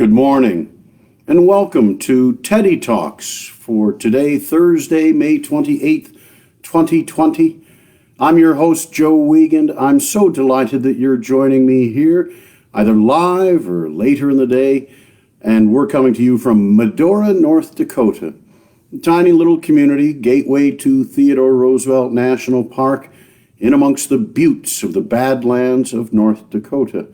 Good morning, and welcome to Teddy Talks for today, Thursday, May 28th, 2020. I'm your host, Joe Wiegand. I'm so delighted that you're joining me here, either live or later in the day, and we're coming to you from Medora, North Dakota, a tiny little community, gateway to Theodore Roosevelt National Park, in amongst the buttes of the Badlands of North Dakota.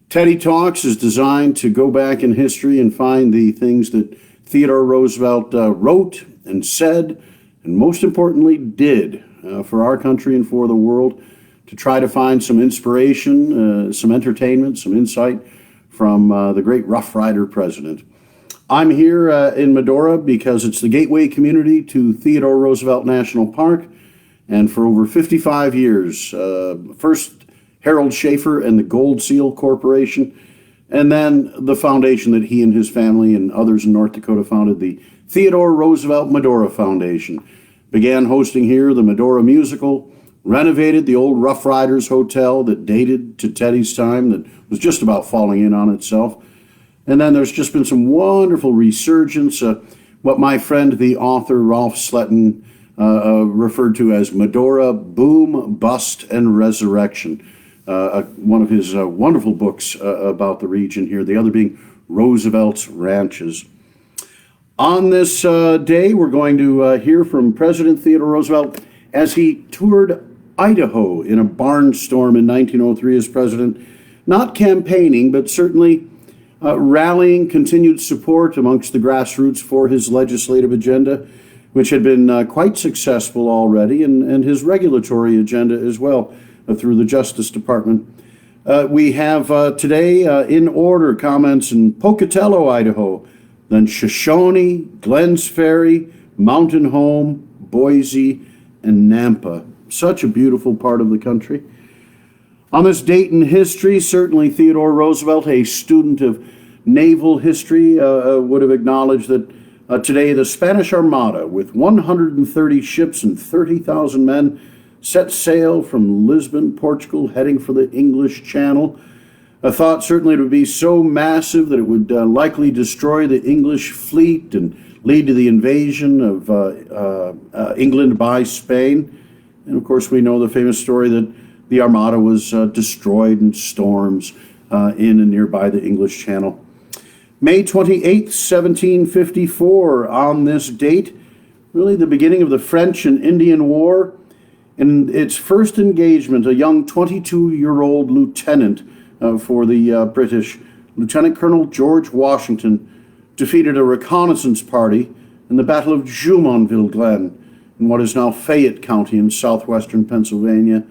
Teddy Talks is designed to go back in history and find the things that Theodore Roosevelt wrote and said, and most importantly, did for our country and for the world, to try to find some inspiration, some entertainment, some insight from the great Rough Rider president. I'm here in Medora because it's the gateway community to Theodore Roosevelt National Park, and for over 55 years, first Harold Schaefer and the Gold Seal Corporation, and then the foundation that he and his family and others in North Dakota founded, the Theodore Roosevelt Medora Foundation, began hosting here the Medora Musical, renovated the old Rough Riders Hotel that dated to Teddy's time, that was just about falling in on itself. And then there's just been some wonderful resurgence, what my friend, the author Ralph Sletton, referred to as Medora Boom, Bust, and Resurrection. One of his wonderful books about the region here, the other being Roosevelt's Ranches. On this day, we're going to hear from President Theodore Roosevelt as he toured Idaho in a barnstorm in 1903 as president, not campaigning, but certainly rallying continued support amongst the grassroots for his legislative agenda, which had been quite successful already, and his regulatory agenda as well, through the Justice Department. We have today in order comments in Pocatello, Idaho, then Shoshone, Glenn's Ferry, Mountain Home, Boise, and Nampa. Such a beautiful part of the country. On this date in history, certainly Theodore Roosevelt, a student of naval history, would have acknowledged that today the Spanish Armada, with 130 ships and 30,000 men, set sail from Lisbon, Portugal, heading for the English Channel. A thought certainly it would be so massive that it would likely destroy the English fleet and lead to the invasion of England by Spain. And of course, we know the famous story that the Armada was destroyed in storms in and nearby the English Channel. May 28th, 1754, on this date, really the beginning of the French and Indian War. In its first engagement, a young 22-year-old lieutenant for the British, Lieutenant Colonel George Washington, defeated a reconnaissance party in the Battle of Jumonville Glen in what is now Fayette County in southwestern Pennsylvania.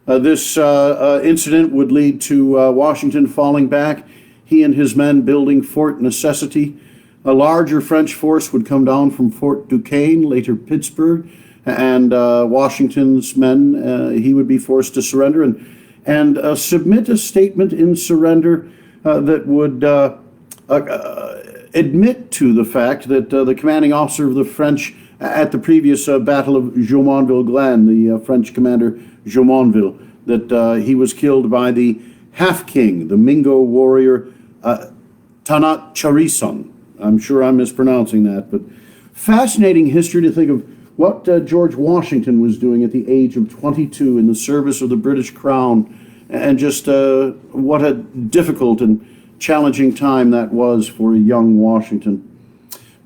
This incident would lead to Washington falling back, he and his men building Fort Necessity. A larger French force would come down from Fort Duquesne, later Pittsburgh, and Washington's men, he would be forced to surrender and submit a statement in surrender that would admit to the fact that the commanding officer of the French at the previous Battle of Jumonville Glen, the French commander Jumonville, that he was killed by the half-king, the Mingo warrior Tanat Charison. I'm sure I'm mispronouncing that, but fascinating history to think of what George Washington was doing at the age of 22 in the service of the British Crown, and just what a difficult and challenging time that was for a young Washington.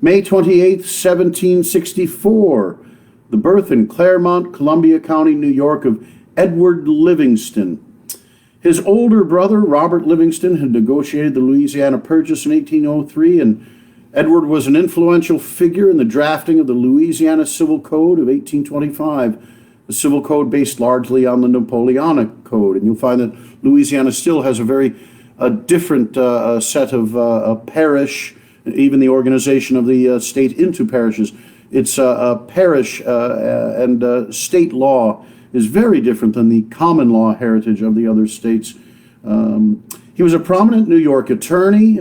May 28th, 1764, the birth in Claremont, Columbia County, New York, of Edward Livingston. His older brother, Robert Livingston, had negotiated the Louisiana Purchase in 1803, and Edward was an influential figure in the drafting of the Louisiana Civil Code of 1825, the Civil Code based largely on the Napoleonic Code. And you'll find that Louisiana still has a very different set of parish, even the organization of the state into parishes. It's a parish and state law is very different than the common law heritage of the other states. He was a prominent New York attorney,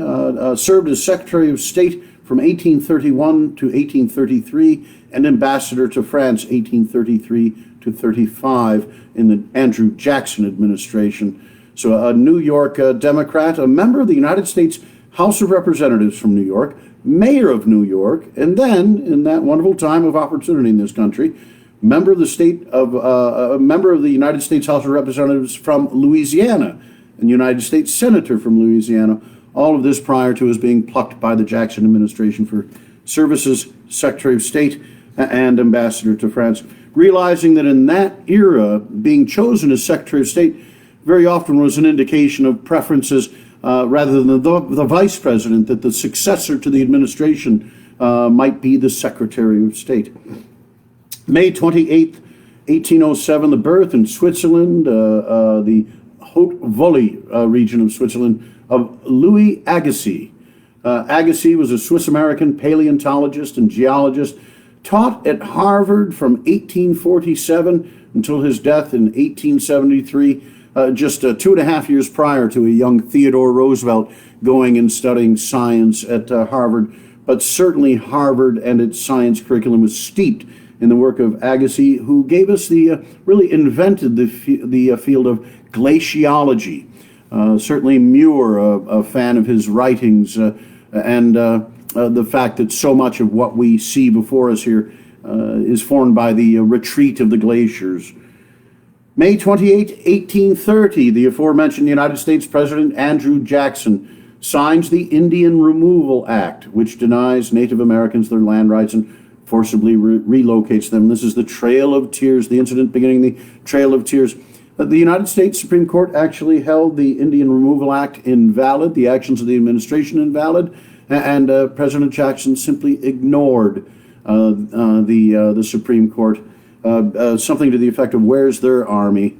served as Secretary of State from 1831 to 1833, and ambassador to France 1833 to 35 in the Andrew Jackson administration. So a New York Democrat, a member of the United States House of Representatives from New York, Mayor of New York, and then, in that wonderful time of opportunity in this country, member of the United States House of Representatives from Louisiana, and United States Senator from Louisiana. All of this prior to his being plucked by the Jackson administration for service as Secretary of State and Ambassador to France, realizing that in that era, being chosen as Secretary of State very often was an indication of preferences rather than the Vice President, that the successor to the administration might be the Secretary of State. May 28th, 1807, the birth in Switzerland, the Haute-Volée region of Switzerland, of Louis Agassiz. Agassiz was a Swiss-American paleontologist and geologist, taught at Harvard from 1847 until his death in 1873, just 2.5 years prior to a young Theodore Roosevelt going and studying science at Harvard. But certainly Harvard and its science curriculum was steeped in the work of Agassiz, who gave us really invented the field of glaciology. Certainly Muir, a fan of his writings, and the fact that so much of what we see before us here is formed by the retreat of the glaciers. May 28, 1830, the aforementioned United States President Andrew Jackson signs the Indian Removal Act, which denies Native Americans their land rights and forcibly relocates them. This is the Trail of Tears, the incident beginning the Trail of Tears. The United States Supreme Court actually held the Indian Removal Act invalid, the actions of the administration invalid, and President Jackson simply ignored the Supreme Court, something to the effect of, where's their army?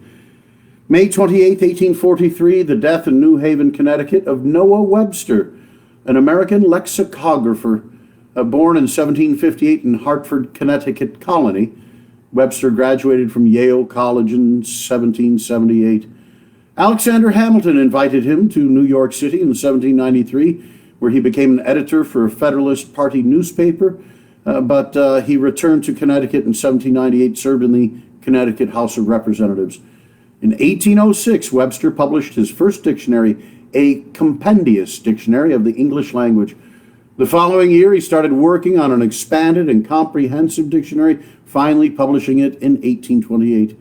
May 28, 1843, the death in New Haven, Connecticut, of Noah Webster, an American lexicographer, born in 1758 in Hartford, Connecticut colony. Webster graduated from Yale College in 1778. Alexander Hamilton invited him to New York City in 1793, where he became an editor for a Federalist Party newspaper, but he returned to Connecticut in 1798, served in the Connecticut House of Representatives. In 1806, Webster published his first dictionary, a compendious dictionary of the English language. The following year, he started working on an expanded and comprehensive dictionary, finally publishing it in 1828.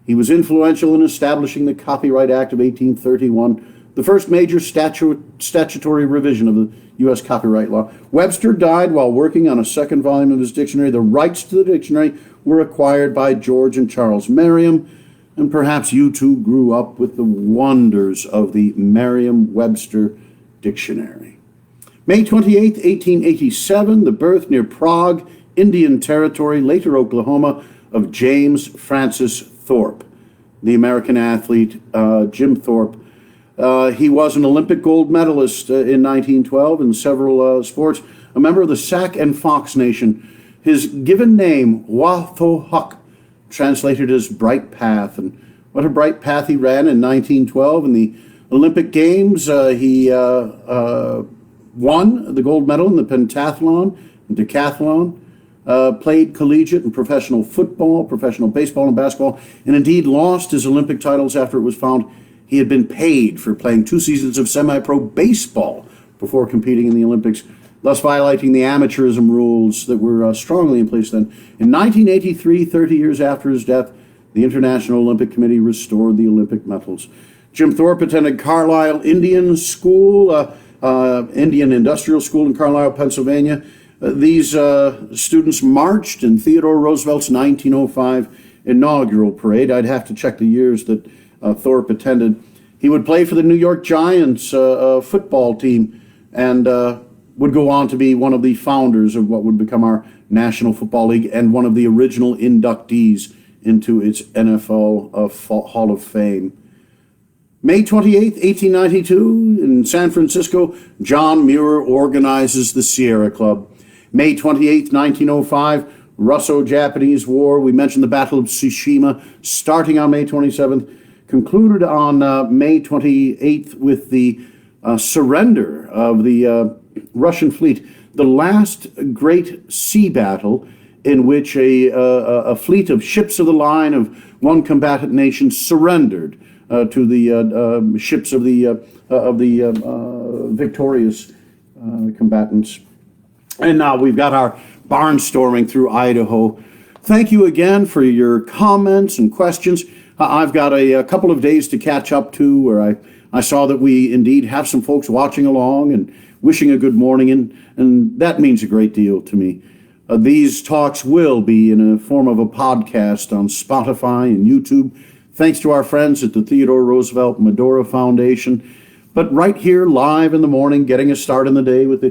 He was influential in establishing the Copyright Act of 1831, the first major statutory revision of the U.S. copyright law. Webster died while working on a second volume of his dictionary. The rights to the dictionary were acquired by George and Charles Merriam, and perhaps you too grew up with the wonders of the Merriam-Webster dictionary. May 28, 1887, the birth near Prague, Indian Territory, later Oklahoma, of James Francis Thorpe, the American athlete Jim Thorpe. He was an Olympic gold medalist in 1912 in several sports, a member of the Sac and Fox Nation. His given name, Wathohuk, translated as bright path, and what a bright path he ran in 1912 in the Olympic Games. He won the gold medal in the pentathlon and decathlon, played collegiate and professional football, professional baseball and basketball, and indeed lost his Olympic titles after it was found he had been paid for playing 2 seasons of semi-pro baseball before competing in the Olympics, thus violating the amateurism rules that were strongly in place then. In 1983, 30 years after his death, the International Olympic Committee restored the Olympic medals. Jim Thorpe attended Carlisle Indian School, Indian Industrial School in Carlisle, Pennsylvania. These students marched in Theodore Roosevelt's 1905 inaugural parade. I'd have to check the years that Thorpe attended. He would play for the New York Giants football team and would go on to be one of the founders of what would become our National Football League and one of the original inductees into its NFL Hall of Fame. May 28, 1892, in San Francisco, John Muir organizes the Sierra Club. May 28, 1905, Russo-Japanese War. We mentioned the Battle of Tsushima, starting on May 27th, concluded on May 28th with the surrender of the Russian fleet, the last great sea battle in which a fleet of ships of the line of one combatant nation surrendered to the ships of the victorious combatants. And now we've got our barnstorming through Idaho. Thank you again for your comments and questions. I've got a couple of days to catch up to where I saw that we indeed have some folks watching along and wishing a good morning, and that means a great deal to me. These talks will be in a form of a podcast on Spotify and YouTube, thanks to our friends at the Theodore Roosevelt Medora Foundation. But right here, live in the morning, getting a start in the day with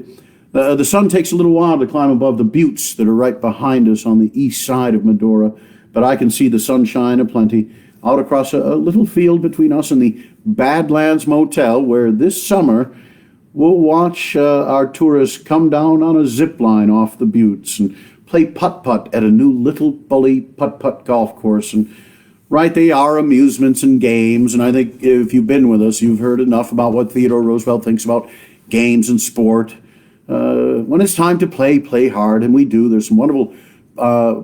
the sun takes a little while to climb above the buttes that are right behind us on the east side of Medora, but I can see the sunshine aplenty out across a little field between us and the Badlands Motel, where this summer we'll watch our tourists come down on a zip line off the buttes and play putt-putt at a new Little Bully putt-putt golf course. And right, they are amusements and games, and I think if you've been with us, you've heard enough about what Theodore Roosevelt thinks about games and sport. When it's time to play hard, and we do. There's some wonderful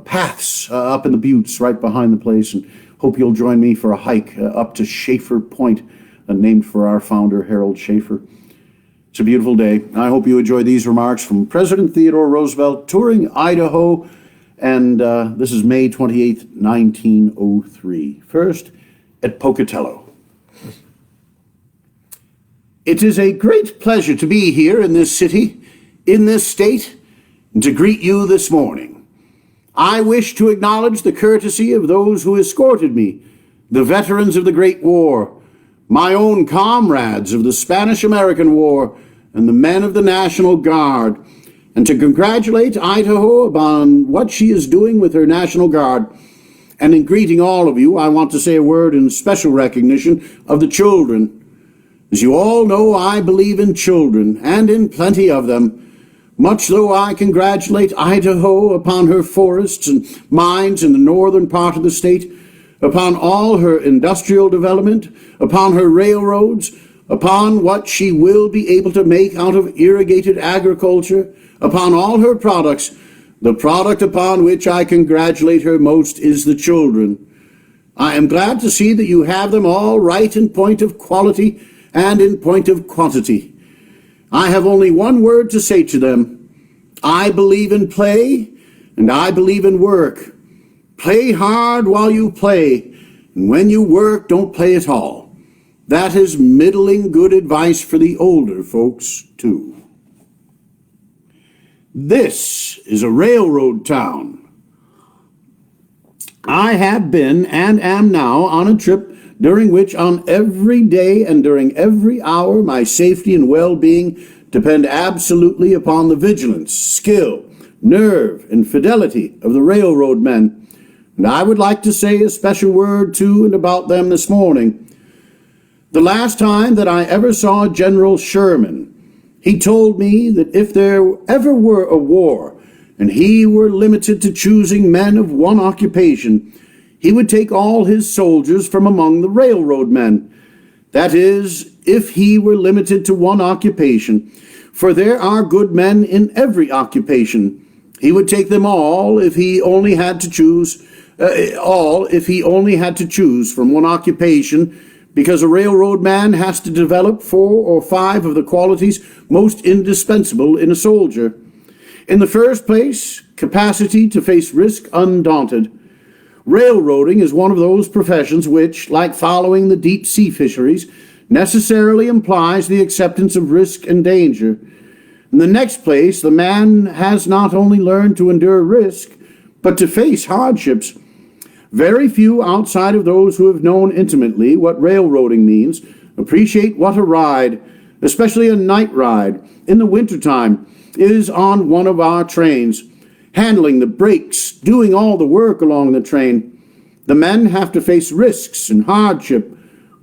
paths up in the buttes right behind the place, and hope you'll join me for a hike up to Schaefer Point, named for our founder, Harold Schaefer. It's a beautiful day. I hope you enjoy these remarks from President Theodore Roosevelt touring Idaho, and this is May 28th, 1903. First, at Pocatello. It is a great pleasure to be here in this city, in this state, and to greet you this morning. I wish to acknowledge the courtesy of those who escorted me, the veterans of the Great War, my own comrades of the Spanish-American War, and the men of the National Guard, and to congratulate Idaho upon what she is doing with her National Guard. And in greeting all of you, I want to say a word in special recognition of the children. As you all know, I believe in children, and in plenty of them. Much though I congratulate Idaho upon her forests and mines in the northern part of the state, upon all her industrial development, upon her railroads, upon what she will be able to make out of irrigated agriculture, upon all her products, the product upon which I congratulate her most is the children. I am glad to see that you have them all right in point of quality and in point of quantity. I have only one word to say to them. I believe in play, and I believe in work. Play hard while you play, and when you work, don't play at all. That is middling good advice for the older folks, too. This is a railroad town. I have been and am now on a trip during which on every day and during every hour my safety and well-being depend absolutely upon the vigilance, skill, nerve, and fidelity of the railroad men. And I would like to say a special word to and about them this morning. The last time that I ever saw General Sherman, he told me that if there ever were a war and he were limited to choosing men of one occupation, he would take all his soldiers from among the railroad men. That is, if he were limited to one occupation, for there are good men in every occupation. He would take them all if he only had to choose from one occupation, because a railroad man has to develop 4 or 5 of the qualities most indispensable in a soldier. In the first place, capacity to face risk undaunted. Railroading is one of those professions which, like following the deep sea fisheries, necessarily implies the acceptance of risk and danger. In the next place, the man has not only learned to endure risk, but to face hardships. Very few outside of those who have known intimately what railroading means appreciate what a ride, especially a night ride, in the wintertime, is on one of our trains. Handling the brakes, doing all the work along the train. The men have to face risks and hardship.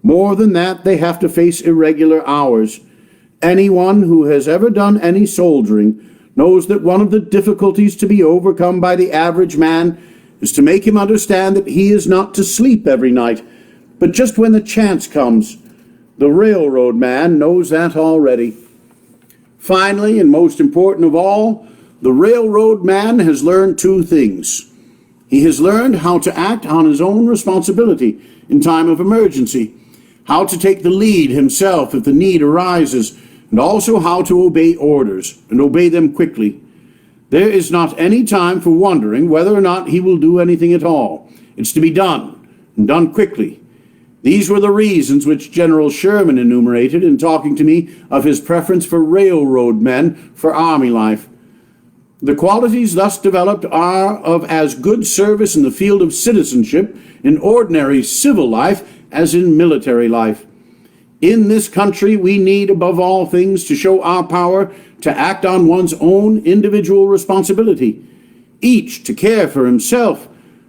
More than that, they have to face irregular hours. Anyone who has ever done any soldiering knows that one of the difficulties to be overcome by the average man is to make him understand that he is not to sleep every night, but just when the chance comes. The railroad man knows that already. Finally, and most important of all, the railroad man has learned 2 things. He has learned how to act on his own responsibility in time of emergency. how to take the lead himself if the need arises, and also how to obey orders, and obey them quickly. There is not any time for wondering whether or not he will do anything at all. It's to be done, and done quickly. These were the reasons which General Sherman enumerated in talking to me of his preference for railroad men for army life. The qualities thus developed are of as good service in the field of citizenship, in ordinary civil life, as in military life. In this country, we need above all things to show our power to act on one's own individual responsibility, each to care for himself,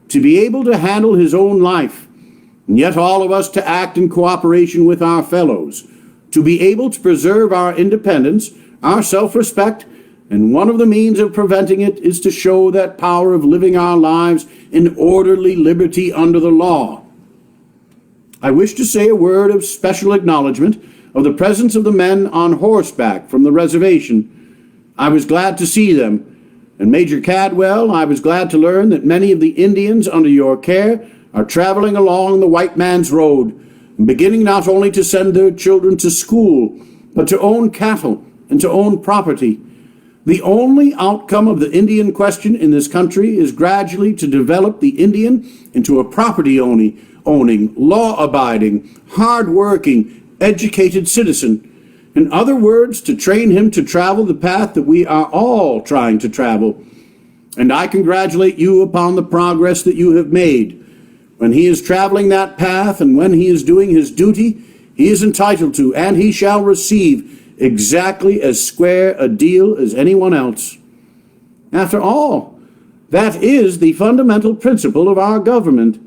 to be able to handle his own life, and yet all of us to act in cooperation with our fellows, to be able to preserve our independence, our self-respect, and one of the means of preventing it is to show that power of living our lives in orderly liberty under the law. I wish to say a word of special acknowledgement of the presence of the men on horseback from the reservation. I was glad to see them, and Major Cadwell, I was glad to learn that many of the Indians under your care are traveling along the white man's road, and beginning not only to send their children to school, but to own cattle and to own property. The only outcome of the Indian question in this country is gradually to develop the Indian into a property-owning, law-abiding, hard-working, educated citizen. In other words, to train him to travel the path that we are all trying to travel. And I congratulate you upon the progress that you have made. When he is traveling that path and when he is doing his duty, he is entitled to, and he shall receive, exactly as square a deal as anyone else. After all, that is the fundamental principle of our government.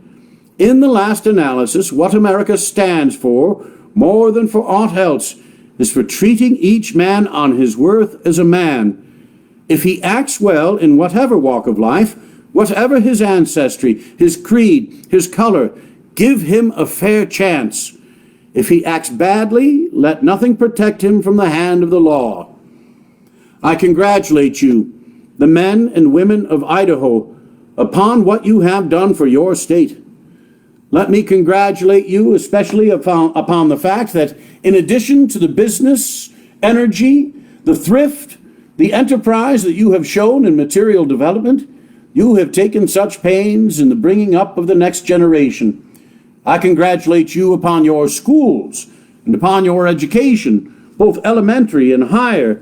In the last analysis, what America stands for, more than for aught else, is for treating each man on his worth as a man. If he acts well in whatever walk of life, whatever his ancestry, his creed, his color, give him a fair chance. If he acts badly, let nothing protect him from the hand of the law. I congratulate you, the men and women of Idaho, upon what you have done for your state. Let me congratulate you especially upon the fact that in addition to the business, energy, the thrift, the enterprise that you have shown in material development, you have taken such pains in the bringing up of the next generation. I congratulate you upon your schools and upon your education, both elementary and higher,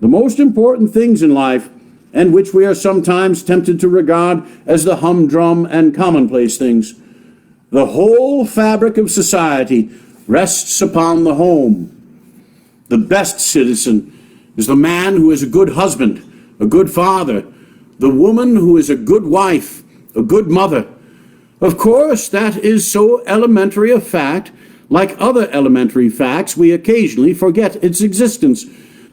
the most important things in life, and which we are sometimes tempted to regard as the humdrum and commonplace things. The whole fabric of society rests upon the home. The best citizen is the man who is a good husband, a good father, the woman who is a good wife, a good mother. Of course, that is so elementary a fact, like other elementary facts, we occasionally forget its existence,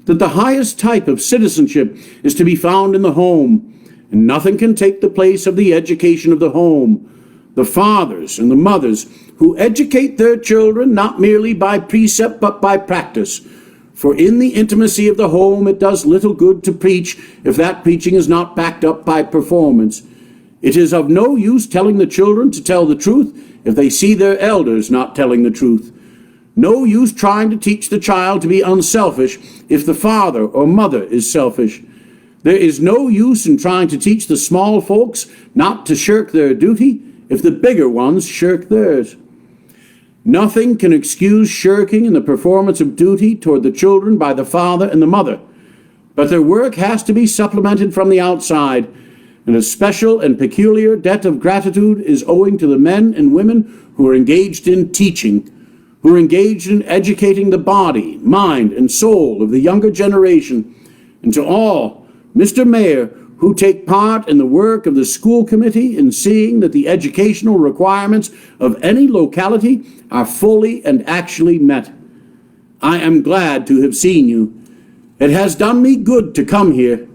that the highest type of citizenship is to be found in the home, and nothing can take the place of the education of the home. The fathers and the mothers who educate their children not merely by precept but by practice. For in the intimacy of the home it does little good to preach if that preaching is not backed up by performance. It is of no use telling the children to tell the truth if they see their elders not telling the truth. No use trying to teach the child to be unselfish if the father or mother is selfish. There is no use in trying to teach the small folks not to shirk their duty if the bigger ones shirk theirs. Nothing can excuse shirking in the performance of duty toward the children by the father and the mother, but their work has to be supplemented from the outside, and a special and peculiar debt of gratitude is owing to the men and women who are engaged in teaching, who are engaged in educating the body, mind, and soul of the younger generation, and to all, Mr. Mayor, who take part in the work of the school committee in seeing that the educational requirements of any locality are fully and actually met. I am glad to have seen you. It has done me good to come here.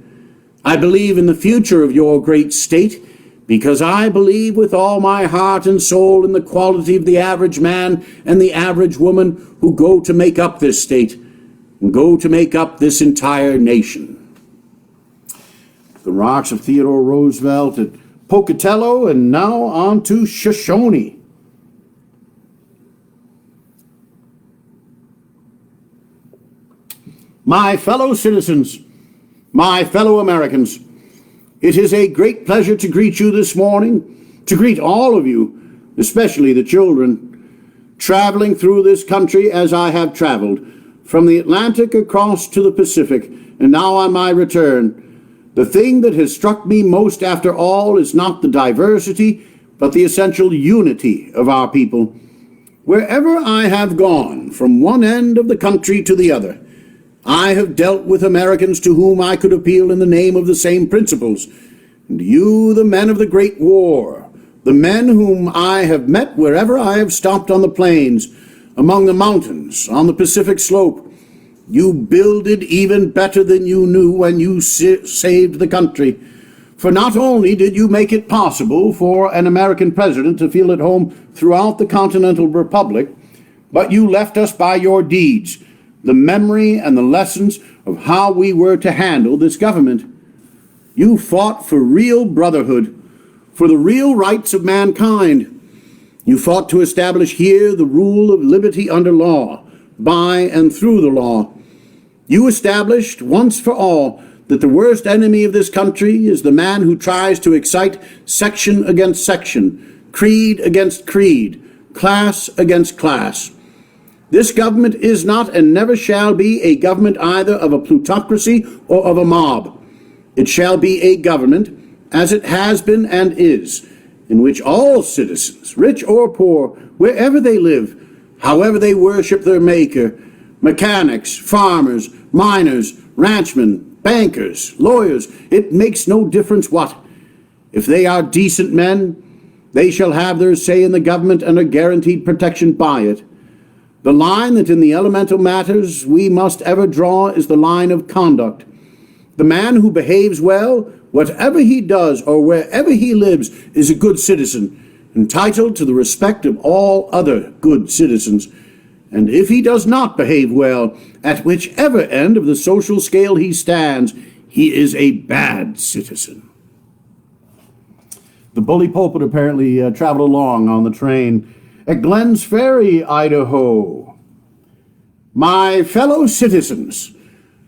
I believe in the future of your great state because I believe with all my heart and soul in the quality of the average man and the average woman who go to make up this state and go to make up this entire nation. The remarks of Theodore Roosevelt at Pocatello, and now on to Shoshone. My fellow citizens, my fellow Americans, it is a great pleasure to greet you this morning, to greet all of you, especially the children, traveling through this country as I have traveled, from the Atlantic across to the Pacific, and now on my return. The thing that has struck me most after all is not the diversity, but the essential unity of our people. Wherever I have gone, from one end of the country to the other, I have dealt with Americans to whom I could appeal in the name of the same principles. And you, the men of the Great War, the men whom I have met wherever I have stopped on the plains, among the mountains, on the Pacific slope, you builded even better than you knew when you saved the country. For not only did you make it possible for an American president to feel at home throughout the continental republic, but you left us by your deeds the memory and the lessons of how we were to handle this government. You fought for real brotherhood, for the real rights of mankind. You fought to establish here the rule of liberty under law, by and through the law. You established once for all that the worst enemy of this country is the man who tries to excite section against section, creed against creed, class against class. This government is not and never shall be a government either of a plutocracy or of a mob. It shall be a government, as it has been and is, in which all citizens, rich or poor, wherever they live, however they worship their Maker, mechanics, farmers, miners, ranchmen, bankers, lawyers, it makes no difference what. If they are decent men, they shall have their say in the government and are guaranteed protection by it. The line that in the elemental matters we must ever draw is the line of conduct. The man who behaves well, whatever he does or wherever he lives, is a good citizen, entitled to the respect of all other good citizens. And if he does not behave well, at whichever end of the social scale he stands, he is a bad citizen. The bully pulpit apparently traveled along on the train at Glenn's Ferry, Idaho. My fellow citizens,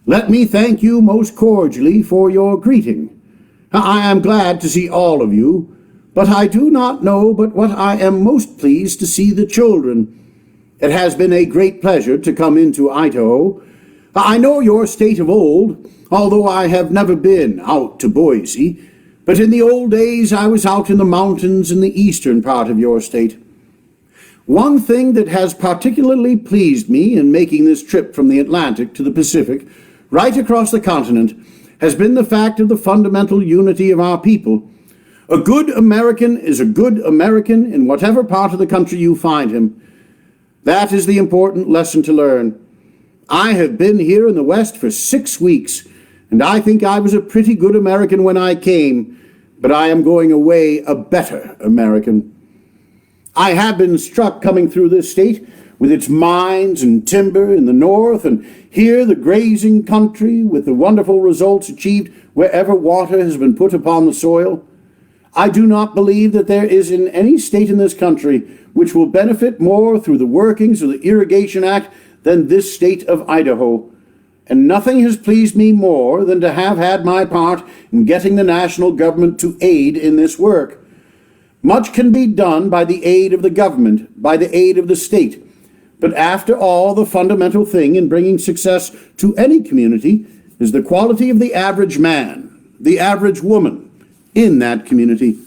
let me thank you most cordially for your greeting. I am glad to see all of you, but I do not know but what I am most pleased to see the children. It has been a great pleasure to come into Idaho. I know your state of old, although I have never been out to Boise, but in the old days I was out in the mountains in the eastern part of your state. One thing that has particularly pleased me in making this trip from the Atlantic to the Pacific, right across the continent, has been the fact of the fundamental unity of our people. A good American is a good American in whatever part of the country you find him. That is the important lesson to learn. I have been here in the West for 6 weeks, and I think I was a pretty good American when I came, but I am going away a better American. I have been struck coming through this state with its mines and timber in the north, and here the grazing country with the wonderful results achieved wherever water has been put upon the soil. I do not believe that there is in any state in this country which will benefit more through the workings of the Irrigation Act than this state of Idaho. And nothing has pleased me more than to have had my part in getting the national government to aid in this work. Much can be done by the aid of the government, by the aid of the state. But after all, the fundamental thing in bringing success to any community is the quality of the average man, the average woman in that community.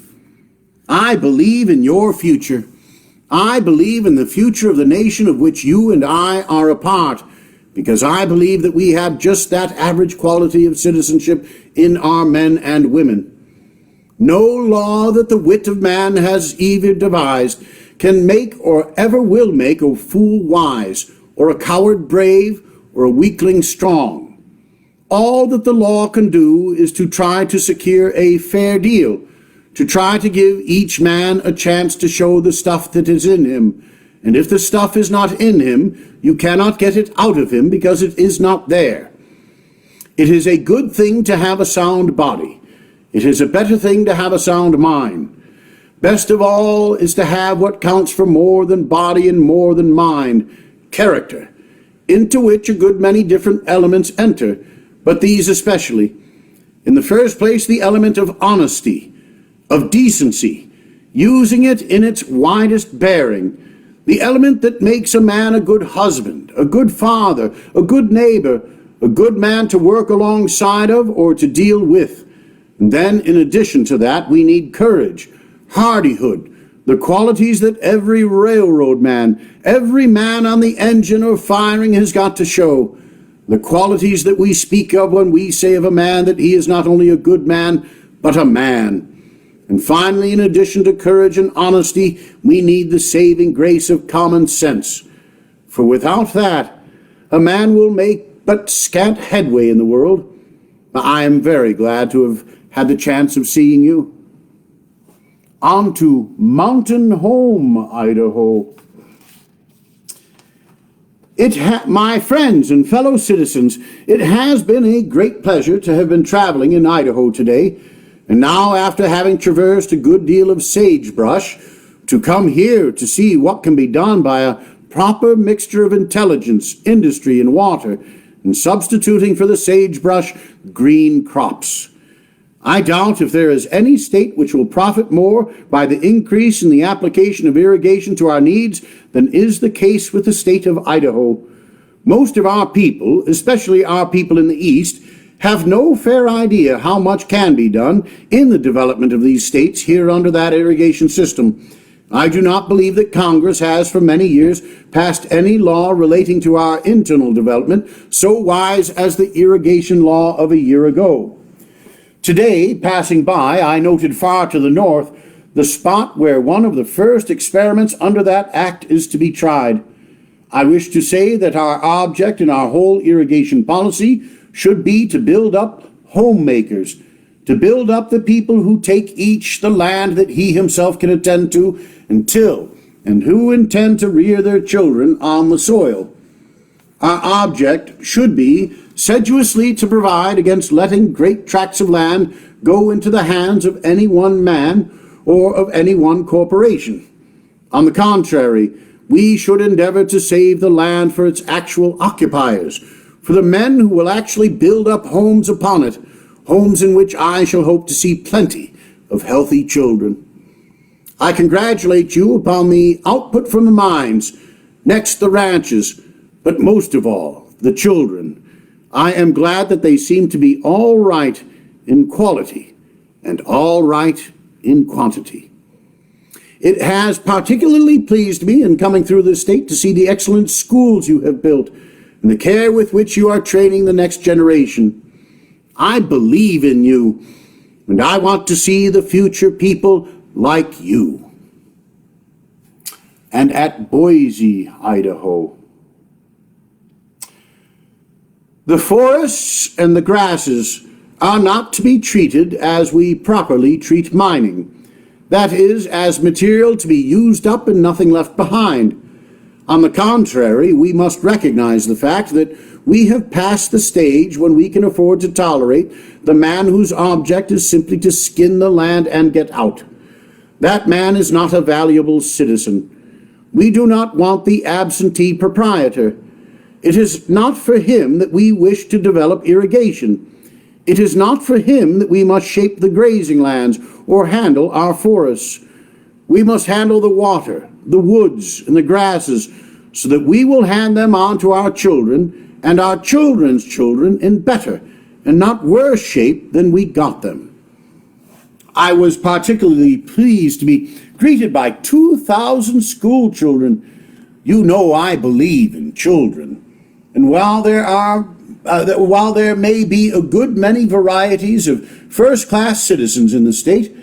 I believe in your future. I believe in the future of the nation of which you and I are a part, because I believe that we have just that average quality of citizenship in our men and women. No law that the wit of man has ever devised can make or ever will make a fool wise, or a coward brave, or a weakling strong. All that the law can do is to try to secure a fair deal, to try to give each man a chance to show the stuff that is in him. And if the stuff is not in him, you cannot get it out of him because it is not there. It is a good thing to have a sound body. It is a better thing to have a sound mind. Best of all is to have what counts for more than body and more than mind, character. into which a good many different elements enter, but these especially. In the first place, the element of honesty, of decency, using it in its widest bearing, the element that makes a man a good husband, a good father, a good neighbor, a good man to work alongside of or to deal with. And then, in addition to that, we need courage, hardihood, the qualities that every railroad man, every man on the engine or firing has got to show, the qualities that we speak of when we say of a man that he is not only a good man, but a man. And finally, in addition to courage and honesty, we need the saving grace of common sense. For without that, a man will make but scant headway in the world. I am very glad to have had the chance of seeing you. On to Mountain Home, Idaho. My friends and fellow citizens, it has been a great pleasure to have been traveling in Idaho today, and now, after having traversed a good deal of sagebrush, to come here to see what can be done by a proper mixture of intelligence, industry, and water, and substituting for the sagebrush green crops. I doubt if there is any state which will profit more by the increase in the application of irrigation to our needs than is the case with the state of Idaho. Most of our people, especially our people in the East, have no fair idea how much can be done in the development of these states here under that irrigation system. I do not believe that Congress has for many years passed any law relating to our internal development so wise as the irrigation law of a year ago. Today, passing by, I noted far to the north the spot where one of the first experiments under that act is to be tried. I wish to say that our object in our whole irrigation policy should be to build up homemakers, to build up the people who take each the land that he himself can attend to and till, and who intend to rear their children on the soil. Our object should be sedulously to provide against letting great tracts of land go into the hands of any one man or of any one corporation. On the contrary, we should endeavor to save the land for its actual occupiers, for the men who will actually build up homes upon it, homes in which I shall hope to see plenty of healthy children. I congratulate you upon the output from the mines, next the ranches, but most of all, the children. I am glad that they seem to be all right in quality and all right in quantity. It has particularly pleased me in coming through this state to see the excellent schools you have built and the care with which you are training the next generation. I believe in you, and I want to see the future people like you. And at Boise, Idaho. The forests and the grasses are not to be treated as we properly treat mining. That is, as material to be used up and nothing left behind. On the contrary, we must recognize the fact that we have passed the stage when we can afford to tolerate the man whose object is simply to skin the land and get out. That man is not a valuable citizen. We do not want the absentee proprietor. It is not for him that we wish to develop irrigation. It is not for him that we must shape the grazing lands or handle our forests. We must handle the water, the woods, and the grasses so that we will hand them on to our children and our children's children in better and not worse shape than we got them. I was particularly pleased to be greeted by 2,000 school children. You know I believe in children. And while there may be a good many varieties of first-class citizens in the state,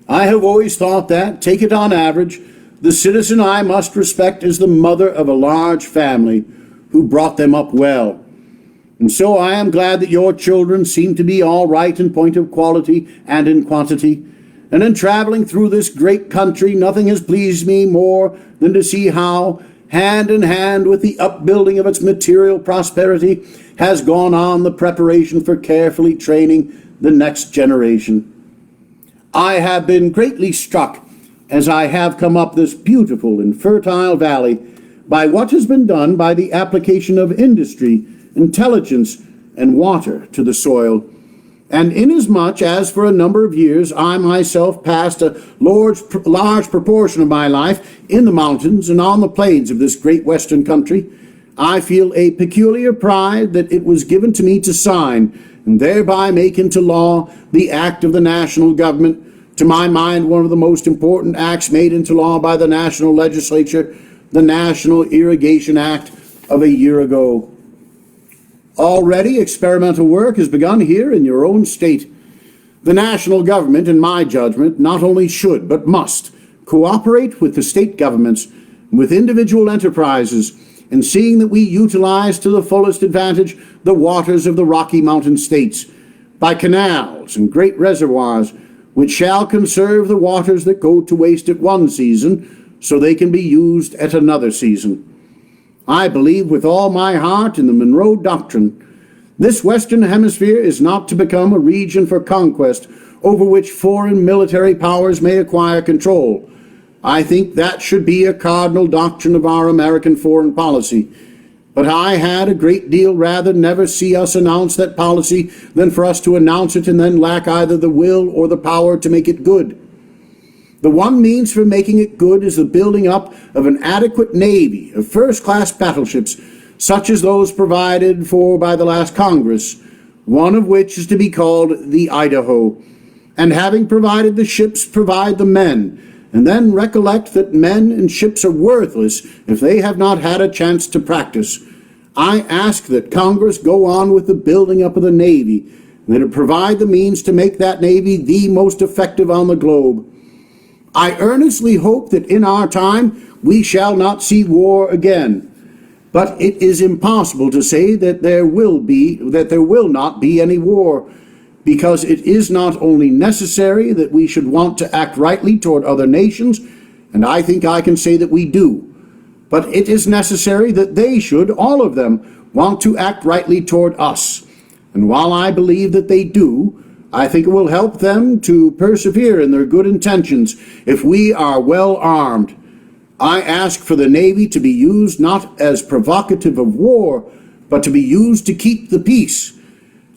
I have always thought that, take it on average, the citizen I must respect is the mother of a large family who brought them up well. And so I am glad that your children seem to be all right in point of quality and in quantity. And in traveling through this great country, nothing has pleased me more than to see how, hand in hand with the upbuilding of its material prosperity, has gone on the preparation for carefully training the next generation. I have been greatly struck, as I have come up this beautiful and fertile valley, by what has been done by the application of industry, intelligence, and water to the soil. And inasmuch as for a number of years I myself passed a large proportion of my life in the mountains and on the plains of this great western country, I feel a peculiar pride that it was given to me to sign and thereby make into law the act of the national government, to my mind one of the most important acts made into law by the national legislature, the National Irrigation Act of a year ago. Already experimental work has begun here in your own state. The national government, in my judgment, not only should but must cooperate with the state governments and with individual enterprises in seeing that we utilize to the fullest advantage the waters of the Rocky Mountain states by canals and great reservoirs which shall conserve the waters that go to waste at one season so they can be used at another season. I believe with all my heart in the Monroe Doctrine. This Western Hemisphere is not to become a region for conquest over which foreign military powers may acquire control. I think that should be a cardinal doctrine of our American foreign policy. But I had a great deal rather never see us announce that policy than for us to announce it and then lack either the will or the power to make it good. The one means for making it good is the building up of an adequate navy of first-class battleships, such as those provided for by the last Congress, one of which is to be called the Idaho. And having provided the ships, provide the men, and then recollect that men and ships are worthless if they have not had a chance to practice. I ask that Congress go on with the building up of the Navy, and that it provide the means to make that Navy the most effective on the globe. I earnestly hope that in our time we shall not see war again, but it is impossible to say that there will not be any war, because it is not only necessary that we should want to act rightly toward other nations, and I think I can say that we do, but it is necessary that they should, all of them, want to act rightly toward us. And while I believe that they do, I think it will help them to persevere in their good intentions if we are well armed. I ask for the Navy to be used not as provocative of war, but to be used to keep the peace.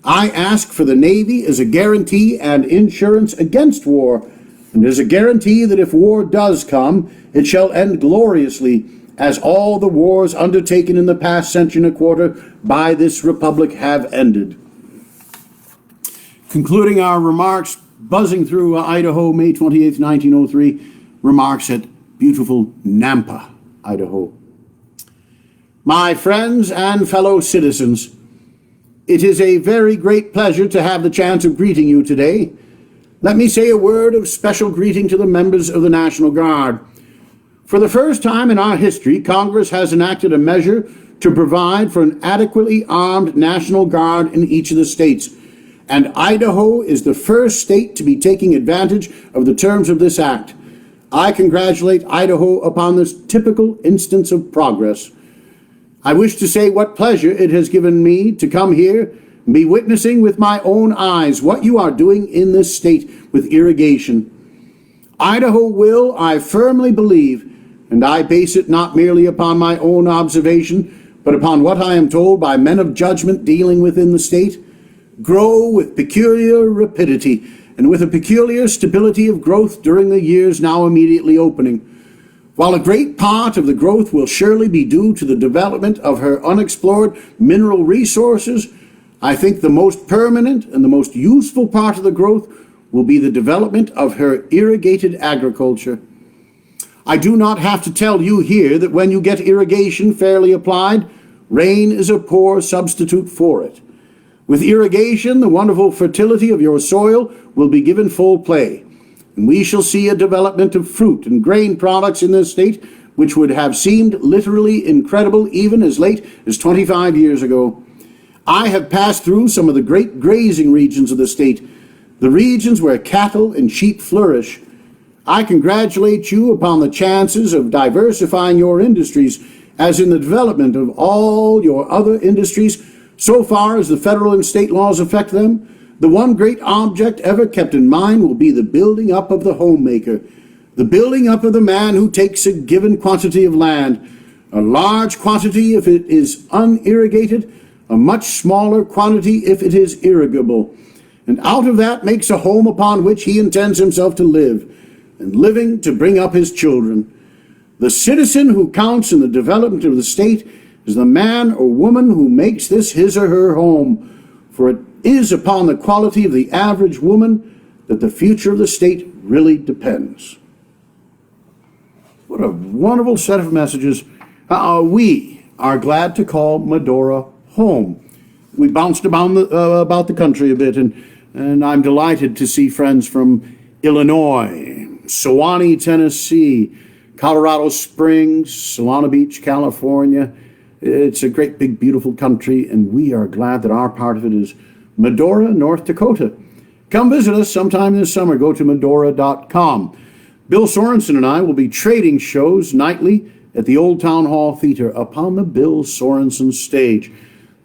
I ask for the Navy as a guarantee and insurance against war, and as a guarantee that if war does come, it shall end gloriously, as all the wars undertaken in the past century and a quarter by this republic have ended. Concluding our remarks, buzzing through Idaho, May 28, 1903, remarks at beautiful Nampa, Idaho. My friends and fellow citizens, it is a very great pleasure to have the chance of greeting you today. Let me say a word of special greeting to the members of the National Guard. For the first time in our history, Congress has enacted a measure to provide for an adequately armed National Guard in each of the states, and Idaho is the first state to be taking advantage of the terms of this act. I congratulate Idaho upon this typical instance of progress. I wish to say what pleasure it has given me to come here and be witnessing with my own eyes what you are doing in this state with irrigation. Idaho will, I firmly believe, and I base it not merely upon my own observation, but upon what I am told by men of judgment dealing within the state, grow with peculiar rapidity and with a peculiar stability of growth during the years now immediately opening. While a great part of the growth will surely be due to the development of her unexplored mineral resources, I think the most permanent and the most useful part of the growth will be the development of her irrigated agriculture. I do not have to tell you here that when you get irrigation fairly applied, rain is a poor substitute for it. With irrigation, the wonderful fertility of your soil will be given full play, and we shall see a development of fruit and grain products in this state which would have seemed literally incredible even as late as 25 years ago. I have passed through some of the great grazing regions of the state, the regions where cattle and sheep flourish. I congratulate you upon the chances of diversifying your industries, as in the development of all your other industries, so far as the federal and state laws affect them. The one great object ever kept in mind will be the building up of the homemaker, the building up of the man who takes a given quantity of land, A large quantity if it is unirrigated, a much smaller quantity if it is irrigable. And out of that makes a home upon which he intends himself to live, and living to bring up his children. The citizen who counts in the development of the state is the man or woman who makes this his or her home, for it is upon the quality of the average woman that the future of the state really depends. What a wonderful set of messages. We are glad to call Medora home. We bounced about the country a bit, and I'm delighted to see friends from Illinois, Sewanee, Tennessee, Colorado Springs, Solana Beach, California. It's a great, big, beautiful country, and we are glad that our part of it is Medora, North Dakota. Come visit us sometime this summer. Go to Medora.com. Bill Sorensen and I will be trading shows nightly at the Old Town Hall Theater upon the Bill Sorensen stage.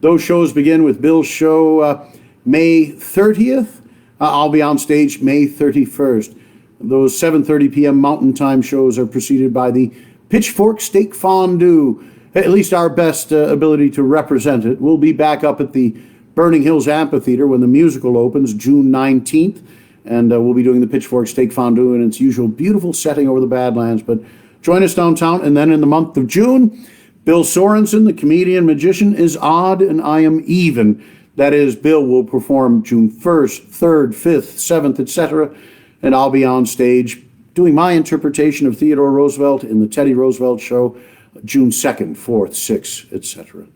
Those shows begin with Bill's show May 30th. I'll be on stage May 31st. Those 7:30 p.m. Mountain Time shows are preceded by the Pitchfork Steak Fondue, at least our best ability to represent it. We'll be back up at the Burning Hills Amphitheater when the musical opens June 19th, and we'll be doing the Pitchfork Steak Fondue in its usual beautiful setting over the Badlands. But join us downtown, and then in the month of June, Bill Sorensen, the comedian magician, is odd and I am even. That is, Bill will perform June 1st, 3rd, 5th, 7th, etc., and I'll be on stage doing my interpretation of Theodore Roosevelt in the Teddy Roosevelt Show, June 2nd, 4th, 6th, etc.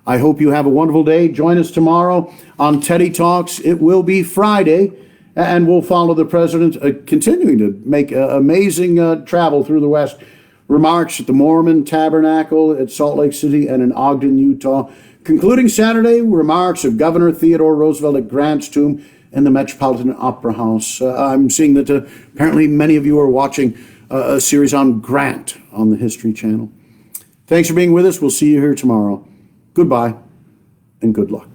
I hope you have a wonderful day. Join us tomorrow on Teddy Talks. It will be Friday, and we'll follow the president continuing to make amazing travel through the West. Remarks at the Mormon Tabernacle at Salt Lake City and in Ogden, Utah. Concluding Saturday, remarks of Governor Theodore Roosevelt at Grant's tomb and the Metropolitan Opera House. I'm seeing that apparently many of you are watching a series on Grant on the History Channel. Thanks for being with us. We'll see you here tomorrow. Goodbye and good luck.